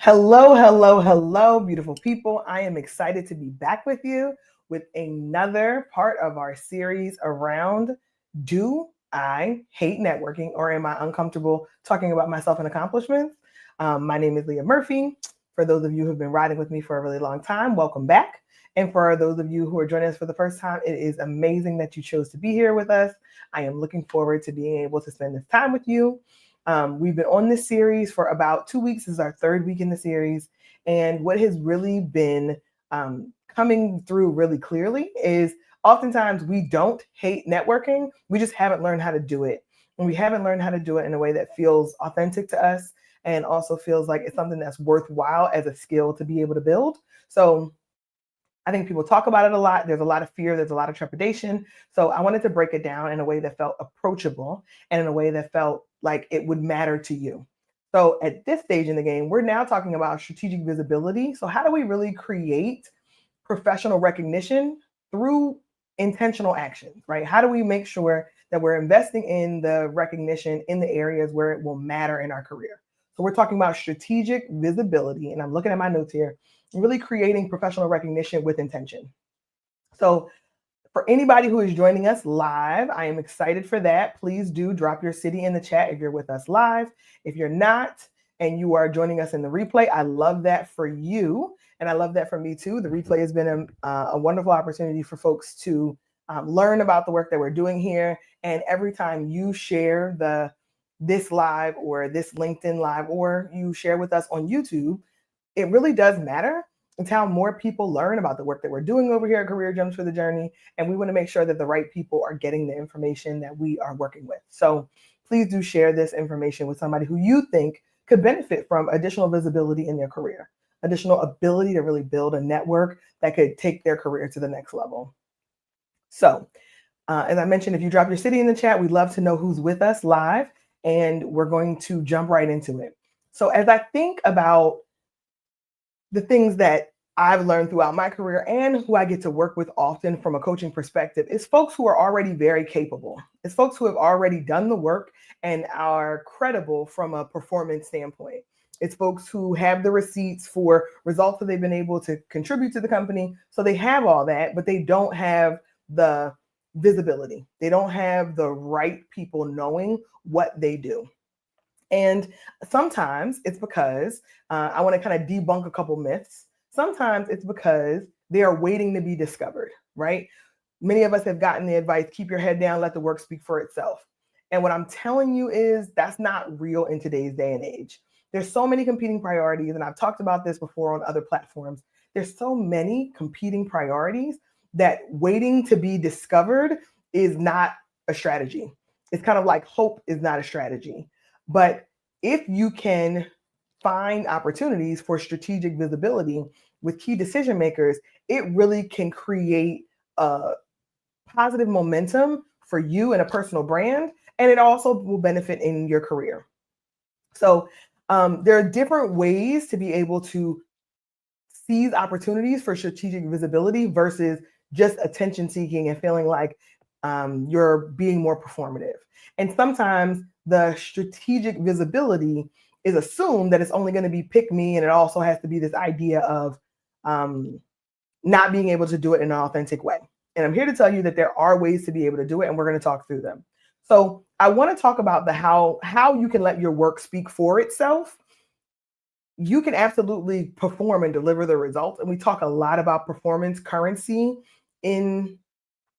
Hello, hello, hello, beautiful people. I am excited to be back with you with another part of our series around Do I Hate Networking or Am I Uncomfortable Talking About Myself and Accomplishments? My name is Leah Murphy. For those of you who have been riding with me for a really long time, welcome back. And for those of you who are joining us for the first time, it is amazing that you chose to be here with us. I am looking forward to being able to spend this time with you. We've been on this series for about 2 weeks. This is our third week in the series. And what has really been coming through really clearly is oftentimes we don't hate networking. We just haven't learned how to do it. And we haven't learned how to do it in a way that feels authentic to us and also feels like it's something that's worthwhile as a skill to be able to build. So I think people talk about it a lot. There's a lot of fear. There's a lot of trepidation. So I wanted to break it down in a way that felt approachable and in a way that felt like it would matter to you. So at this stage in the game, we're now talking about strategic visibility. So how do we really create professional recognition through intentional actions, right? How do we make sure that we're investing in the recognition in the areas where it will matter in our career? So we're talking about strategic visibility, and I'm looking at my notes here, really creating professional recognition with intention. So for anybody who is joining us live, I am excited for that. Please do drop your city in the chat if you're with us live. If you're not and you are joining us in the replay, I love that for you. And I love that for me too. The replay has been a wonderful opportunity for folks to learn about the work that we're doing here. And every time you share this live or this LinkedIn live, or you share with us on YouTube, it really does matter. It's how more people learn about the work that we're doing over here at Career Gems for the Journey. And we want to make sure that the right people are getting the information that we are working with. So please do share this information with somebody who you think could benefit from additional visibility in their career, additional ability to really build a network that could take their career to the next level. So as I mentioned, if you drop your city in the chat, we'd love to know who's with us live, and we're going to jump right into it. So as I think about the things that I've learned throughout my career and who I get to work with often from a coaching perspective is folks who are already very capable. It's folks who have already done the work and are credible from a performance standpoint. It's folks who have the receipts for results that they've been able to contribute to the company. So they have all that, but they don't have the visibility. They don't have the right people knowing what they do. And sometimes it's because I want to kind of debunk a couple myths. Sometimes it's because they are waiting to be discovered, right? Many of us have gotten the advice, keep your head down, let the work speak for itself. And what I'm telling you is that's not real in today's day and age. There's so many competing priorities, and I've talked about this before on other platforms. There's so many competing priorities that waiting to be discovered is not a strategy. It's kind of like hope is not a strategy. But if you can find opportunities for strategic visibility with key decision makers, it really can create a positive momentum for you and a personal brand, and it also will benefit in your career. So there are different ways to be able to seize opportunities for strategic visibility versus just attention seeking and feeling like you're being more performative. And sometimes the strategic visibility is assumed that it's only going to be pick me, and it also has to be this idea of not being able to do it in an authentic way. And I'm here to tell you that there are ways to be able to do it, and we're going to talk through them. So I want to talk about the how you can let your work speak for itself. You can absolutely perform and deliver the results. And we talk a lot about performance currency in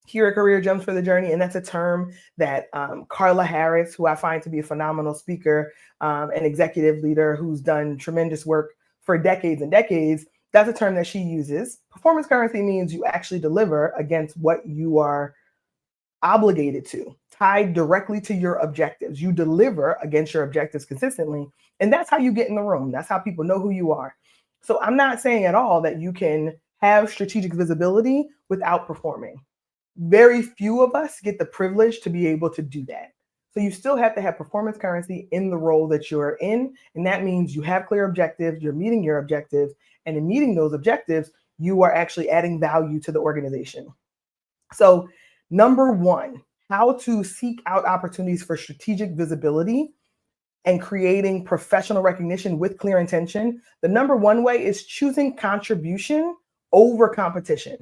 here at Career Gems for the Journey. And that's a term that Carla Harris, who I find to be a phenomenal speaker, an executive leader who's done tremendous work for decades and decades, that's a term that she uses. Performance currency means you actually deliver against what you are obligated to, tied directly to your objectives. You deliver against your objectives consistently. And that's how you get in the room. That's how people know who you are. So I'm not saying at all that you can have strategic visibility without performing. Very few of us get the privilege to be able to do that. So you still have to have performance currency in the role that you're in. And that means you have clear objectives, you're meeting your objectives. And in meeting those objectives, you are actually adding value to the organization. So number one, how to seek out opportunities for strategic visibility and creating professional recognition with clear intention, the number one way is choosing contribution over competition.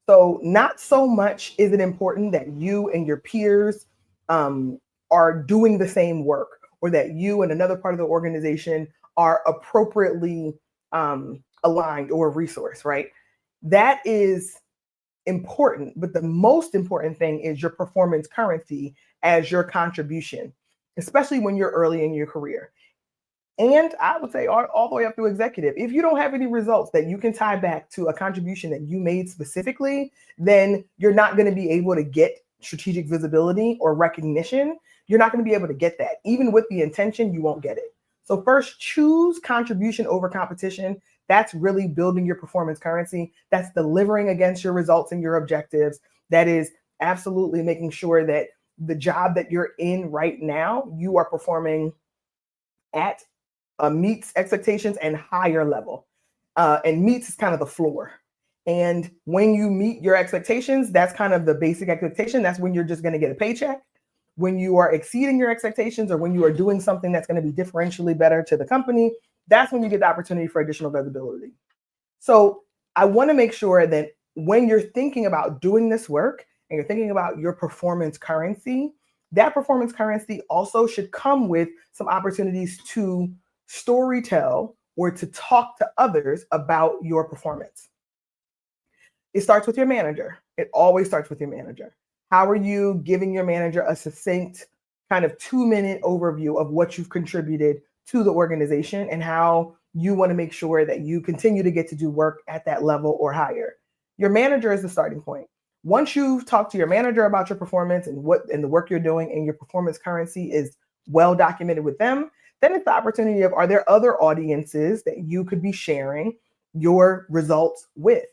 So not so much is it important that you and your peers are doing the same work, or that you and another part of the organization are appropriately aligned or resourced, right? That is important, but the most important thing is your performance currency as your contribution, especially when you're early in your career. And I would say all the way up to executive. If you don't have any results that you can tie back to a contribution that you made specifically, then you're not going to be able to get strategic visibility or recognition. You're not going to be able to get that. Even with the intention, you won't get it. So first, choose contribution over competition. That's really building your performance currency. That's delivering against your results and your objectives. That is absolutely making sure that the job that you're in right now, you are performing at meets expectations and higher level. And meets is kind of the floor. And when you meet your expectations, that's kind of the basic expectation. That's when you're just going to get a paycheck. When you are exceeding your expectations, or when you are doing something that's going to be differentially better to the company, that's when you get the opportunity for additional visibility. So I want to make sure that when you're thinking about doing this work and you're thinking about your performance currency, that performance currency also should come with some opportunities to storytell or to talk to others about your performance. It starts with your manager. It always starts with your manager. How are you giving your manager a succinct kind of 2-minute overview of what you've contributed to the organization and how you want to make sure that you continue to get to do work at that level or higher? Your manager is the starting point. Once you've talked to your manager about your performance and the work you're doing, and your performance currency is well documented with them, then it's the opportunity of, are there other audiences that you could be sharing your results with?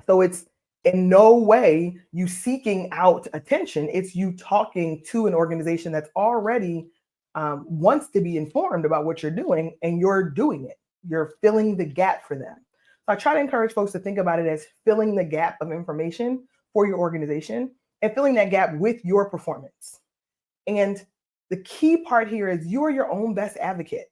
So it's in no way you seeking out attention. It's you talking to an organization that's already wants to be informed about what you're doing, and you're doing it. You're filling the gap for them. So I try to encourage folks to think about it as filling the gap of information for your organization, and filling that gap with your performance. And the key part here is you are your own best advocate.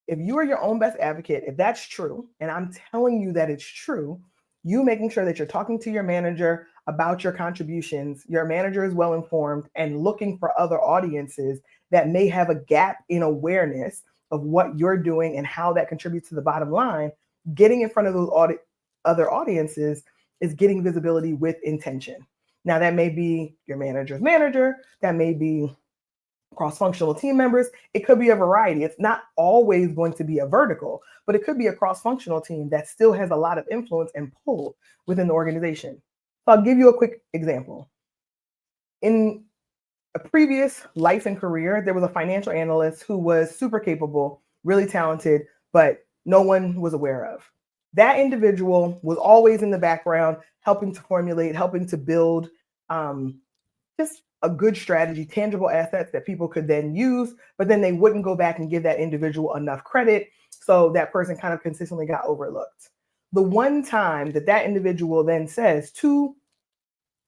If you are your own best advocate, if that's true, and I'm telling you that it's true, you making sure that you're talking to your manager about your contributions, your manager is well informed and looking for other audiences that may have a gap in awareness of what you're doing and how that contributes to the bottom line. Getting in front of those other audiences is getting visibility with intention. Now, that may be your manager's manager, that may be cross-functional team members. It could be a variety. It's not always going to be a vertical, but it could be a cross-functional team that still has a lot of influence and pull within the organization. So I'll give you a quick example. In a previous life and career, there was a financial analyst who was super capable, really talented, but no one was aware of. That individual was always in the background, helping to formulate, helping to build just a good strategy, tangible assets that people could then use, but then they wouldn't go back and give that individual enough credit. So that person kind of consistently got overlooked. The one time that individual then says to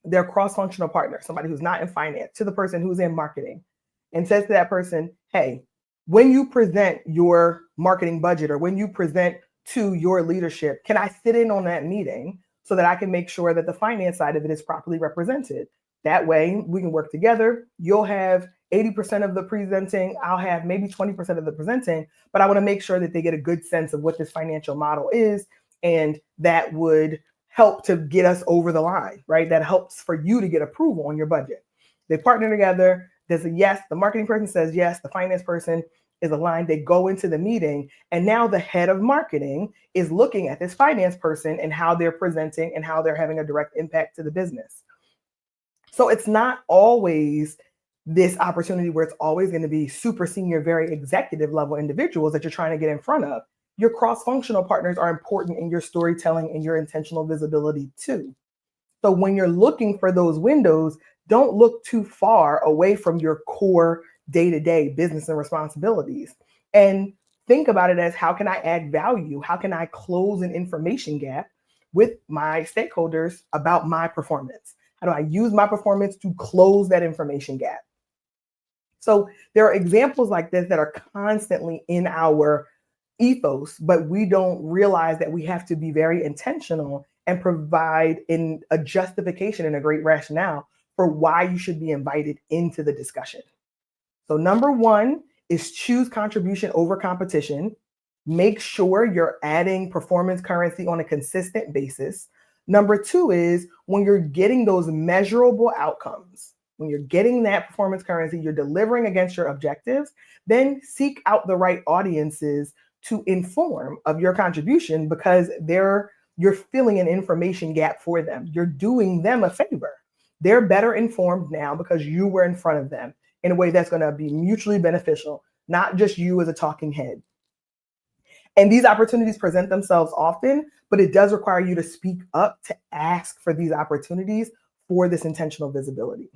their cross-functional partner, somebody who's not in finance, to the person who's in marketing, and says to that person, hey, when you present your marketing budget, or when you present to your leadership, can I sit in on that meeting so that I can make sure that the finance side of it is properly represented? That way we can work together. You'll have 80% of the presenting, I'll have maybe 20% of the presenting, but I want to make sure that they get a good sense of what this financial model is. And that would help to get us over the line, right? That helps for you to get approval on your budget. They partner together. There's a yes. The marketing person says yes. The finance person is aligned. They go into the meeting, and now the head of marketing is looking at this finance person and how they're presenting and how they're having a direct impact to the business. So it's not always this opportunity where it's always going to be super senior, very executive level individuals that you're trying to get in front of. Your cross-functional partners are important in your storytelling and your intentional visibility too. So when you're looking for those windows, don't look too far away from your core day-to-day business and responsibilities. And think about it as, how can I add value? How can I close an information gap with my stakeholders about my performance? How do I use my performance to close that information gap? So there are examples like this that are constantly in our ethos, but we don't realize that we have to be very intentional and provide in a justification and a great rationale for why you should be invited into the discussion. So number one is choose contribution over competition. Make sure you're adding performance currency on a consistent basis. Number two is when you're getting those measurable outcomes, when you're getting that performance currency, you're delivering against your objectives, then seek out the right audiences to inform of your contribution because you're filling an information gap for them. You're doing them a favor. They're better informed now because you were in front of them in a way that's going to be mutually beneficial, not just you as a talking head. And these opportunities present themselves often, but it does require you to speak up to ask for these opportunities for this intentional visibility.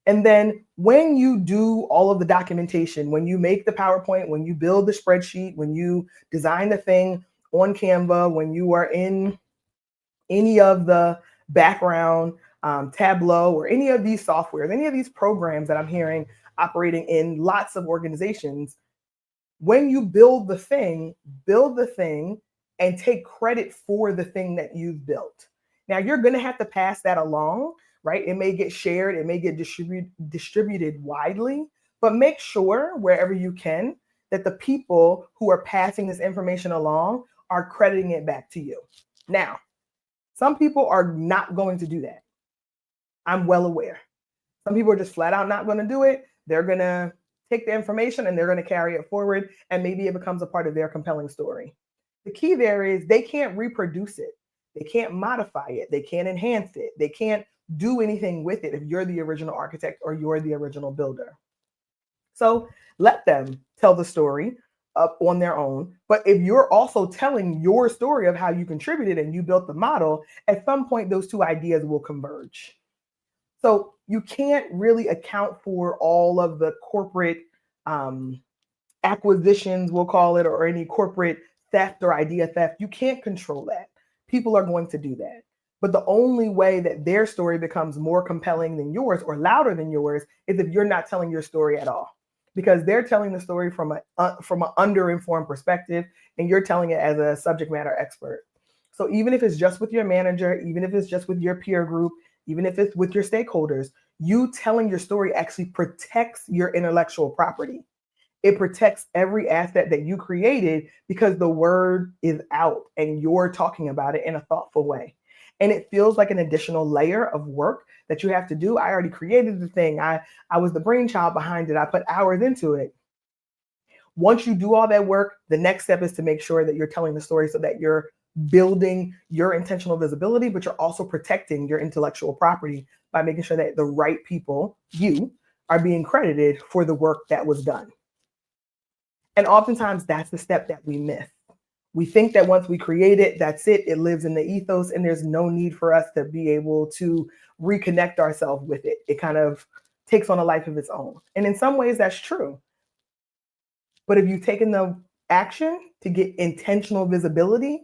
And then when you do all of the documentation, when you make the PowerPoint, when you build the spreadsheet, when you design the thing on Canva, when you are in any of the background Tableau or any of these softwares, any of these programs that I'm hearing operating in lots of organizations, when you build the thing and take credit for the thing that you've built. Now you're going to have to pass that along, right? It may get shared, it may get distributed widely, but make sure wherever you can that the people who are passing this information along are crediting it back to you. Now, some people are not going to do that. I'm well aware. Some people are just flat out not going to do it. They're going to take the information and they're going to carry it forward, and maybe it becomes a part of their compelling story. The key there is they can't reproduce it. They can't modify it. They can't enhance it. They can't do anything with it if you're the original architect or you're the original builder. So let them tell the story up on their own. But if you're also telling your story of how you contributed and you built the model, at some point those two ideas will converge. So you can't really account for all of the corporate acquisitions, we'll call it, or any corporate theft or idea theft. You can't control that. People are going to do that. But the only way that their story becomes more compelling than yours or louder than yours is if you're not telling your story at all. Because they're telling the story from an underinformed perspective, and you're telling it as a subject matter expert. So even if it's just with your manager, even if it's just with your peer group, even if it's with your stakeholders, you telling your story actually protects your intellectual property. It protects every asset that you created because the word is out and you're talking about it in a thoughtful way. And it feels like an additional layer of work that you have to do. I already created the thing. I was the brainchild behind it. I put hours into it. Once you do all that work, the next step is to make sure that you're telling the story so that you're building your intentional visibility, but you're also protecting your intellectual property by making sure that the right people, you, are being credited for the work that was done. And oftentimes that's the step that we miss. We think that once we create it, that's it. It lives in the ethos and there's no need for us to be able to reconnect ourselves with it. It kind of takes on a life of its own. And in some ways that's true. But if you've taken the action to get intentional visibility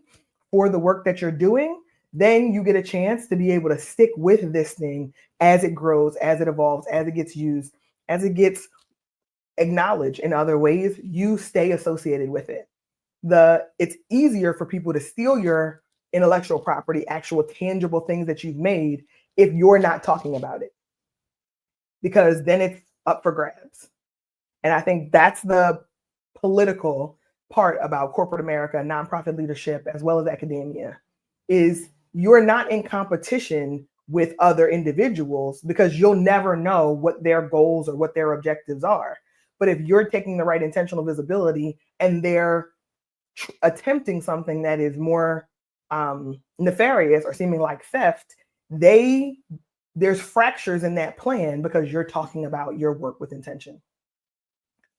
for the work that you're doing, then you get a chance to be able to stick with this thing as it grows, as it evolves, as it gets used, as it gets acknowledged in other ways. You stay associated with it. It's easier for people to steal your intellectual property, actual tangible things that you've made, if you're not talking about it, because then it's up for grabs. And I think that's the political part about corporate America, nonprofit leadership, as well as academia, is you're not in competition with other individuals because you'll never know what their goals or what their objectives are. But if you're taking the right intentional visibility and they're attempting something that is more nefarious or seeming like theft, there's fractures in that plan because you're talking about your work with intention.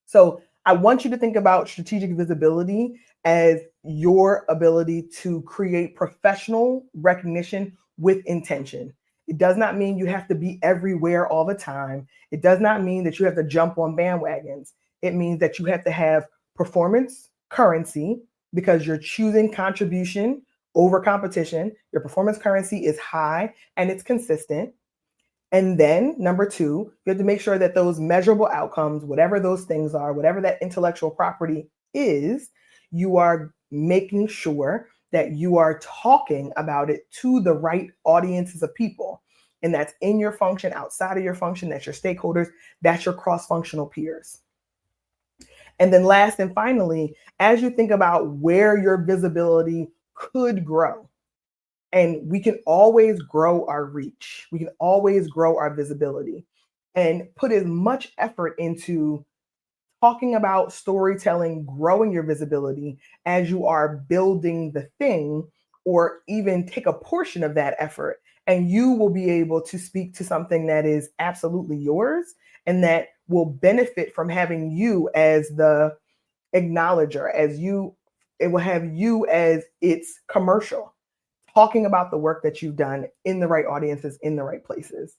So I want you to think about strategic visibility as your ability to create professional recognition with intention. It does not mean you have to be everywhere all the time. It does not mean that you have to jump on bandwagons. It means that you have to have performance currency because you're choosing contribution over competition. Your performance currency is high and it's consistent. And then number two, you have to make sure that those measurable outcomes, whatever those things are, whatever that intellectual property is, you are making sure that you are talking about it to the right audiences of people. And that's in your function, outside of your function, that's your stakeholders, that's your cross-functional peers. And then last and finally, as you think about where your visibility could grow, and we can always grow our reach, we can always grow our visibility, and put as much effort into talking about storytelling, growing your visibility as you are building the thing, or even take a portion of that effort. And you will be able to speak to something that is absolutely yours and that will benefit from having you as the acknowledger, as you, it will have you as its commercial, talking about the work that you've done in the right audiences, in the right places.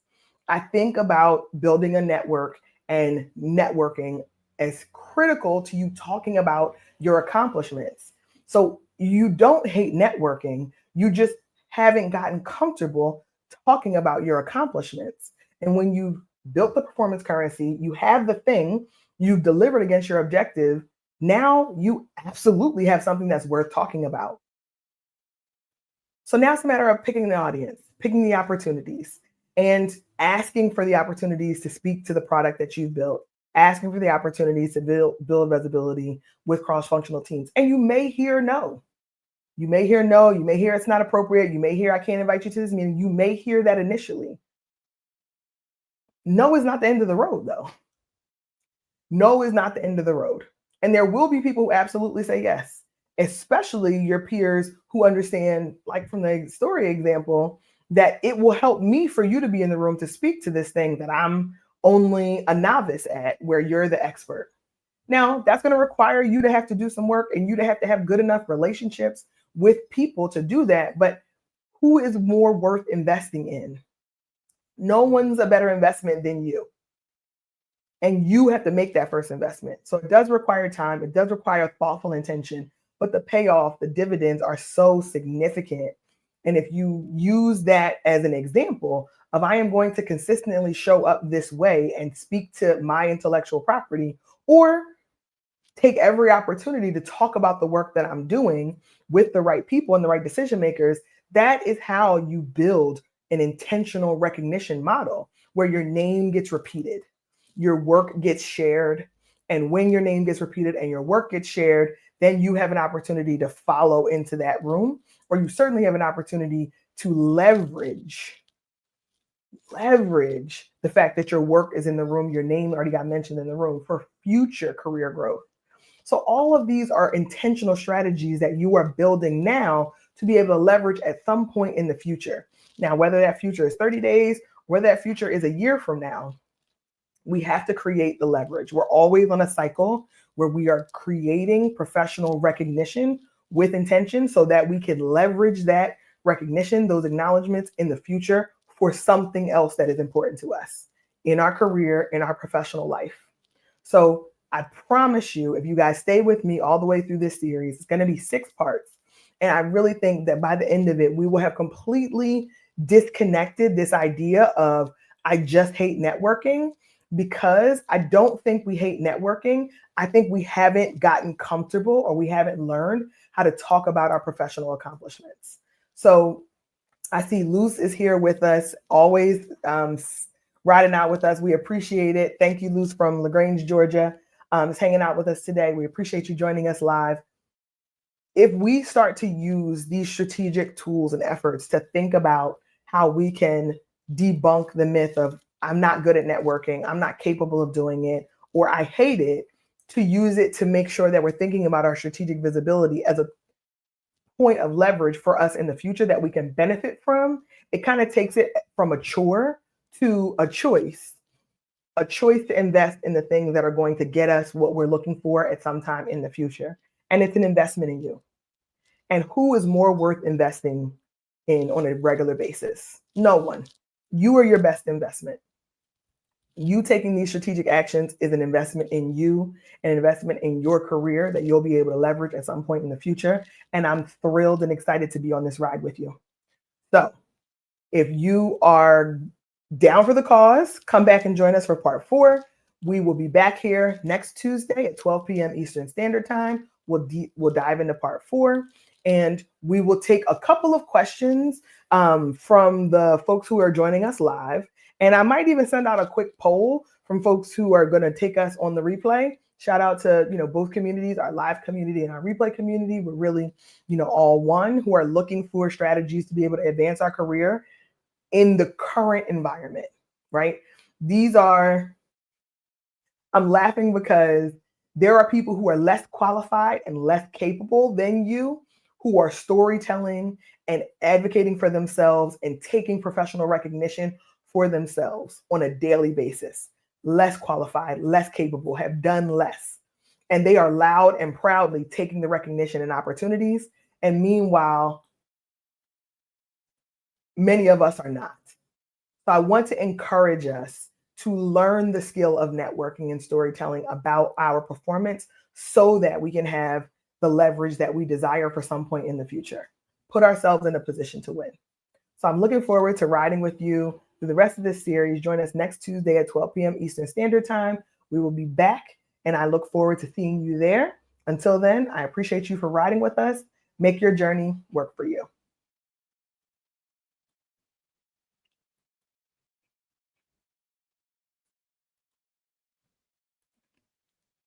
I think about building a network and networking as critical to you talking about your accomplishments. So you don't hate networking, you just haven't gotten comfortable talking about your accomplishments. And when you built the performance currency, you have the thing, you've delivered against your objective, now you absolutely have something that's worth talking about. So now it's a matter of picking the audience, picking the opportunities, and asking for the opportunities to speak to the product that you've built, asking for the opportunities to build visibility with cross-functional teams. And you may hear no. You may hear no, you may hear it's not appropriate, you may hear I can't invite you to this meeting. You may hear that initially. No is not the end of the road, though. No is not the end of the road. And there will be people who absolutely say yes, especially your peers who understand, like from the story example, that it will help me for you to be in the room to speak to this thing that I'm only a novice at, where you're the expert. Now, that's going to require you to have to do some work and you to have good enough relationships with people to do that. But who is more worth investing in? No one's a better investment than you. And you have to make that first investment. So it does require time, it does require thoughtful intention, but the payoff, the dividends are so significant. And if you use that as an example of I am going to consistently show up this way and speak to my intellectual property, or take every opportunity to talk about the work that I'm doing with the right people and the right decision makers, that is how you build an intentional recognition model where your name gets repeated, your work gets shared. And when your name gets repeated and your work gets shared, then you have an opportunity to follow into that room, or you certainly have an opportunity to leverage the fact that your work is in the room, your name already got mentioned in the room for future career growth. So all of these are intentional strategies that you are building now to be able to leverage at some point in the future. Now, whether that future is 30 days, whether that future is a year from now, we have to create the leverage. We're always on a cycle where we are creating professional recognition with intention so that we can leverage that recognition, those acknowledgments in the future for something else that is important to us in our career, in our professional life. So I promise you, if you guys stay with me all the way through this series, it's going to be 6 parts. And I really think that by the end of it, we will have completely disconnected this idea of I just hate networking, because I don't think we hate networking. I think we haven't gotten comfortable, or we haven't learned how to talk about our professional accomplishments. So I see Luce is here with us, always riding out with us. We appreciate it. Thank you, Luce from LaGrange, Georgia, is hanging out with us today. We appreciate you joining us live. If we start to use these strategic tools and efforts to think about how we can debunk the myth of I'm not good at networking, I'm not capable of doing it, or I hate it, to use it to make sure that we're thinking about our strategic visibility as a point of leverage for us in the future that we can benefit from, it kind of takes it from a chore to a choice to invest in the things that are going to get us what we're looking for at some time in the future. And it's an investment in you. And who is more worth investing in on a regular basis? No one. You are your best investment. You taking these strategic actions is an investment in you, an investment in your career that you'll be able to leverage at some point in the future. And I'm thrilled and excited to be on this ride with you. So if you are down for the cause, come back and join us for part 4. We will be back here next Tuesday at 12 p.m. Eastern Standard Time. We'll dive into part 4, and we will take a couple of questions from the folks who are joining us live. And I might even send out a quick poll from folks who are going to take us on the replay. Shout out to both communities, our live community and our replay community. We're really all one, who are looking for strategies to be able to advance our career in the current environment, right? I'm laughing because there are people who are less qualified and less capable than you, who are storytelling and advocating for themselves and taking professional recognition for themselves on a daily basis. Less qualified, less capable, have done less. And they are loud and proudly taking the recognition and opportunities. And meanwhile, many of us are not. So I want to encourage us to learn the skill of networking and storytelling about our performance so that we can have the leverage that we desire for some point in the future. Put ourselves in a position to win. So I'm looking forward to riding with you through the rest of this series. Join us next Tuesday at 12 p.m. Eastern Standard Time. We will be back, and I look forward to seeing you there. Until then, I appreciate you for riding with us. Make your journey work for you.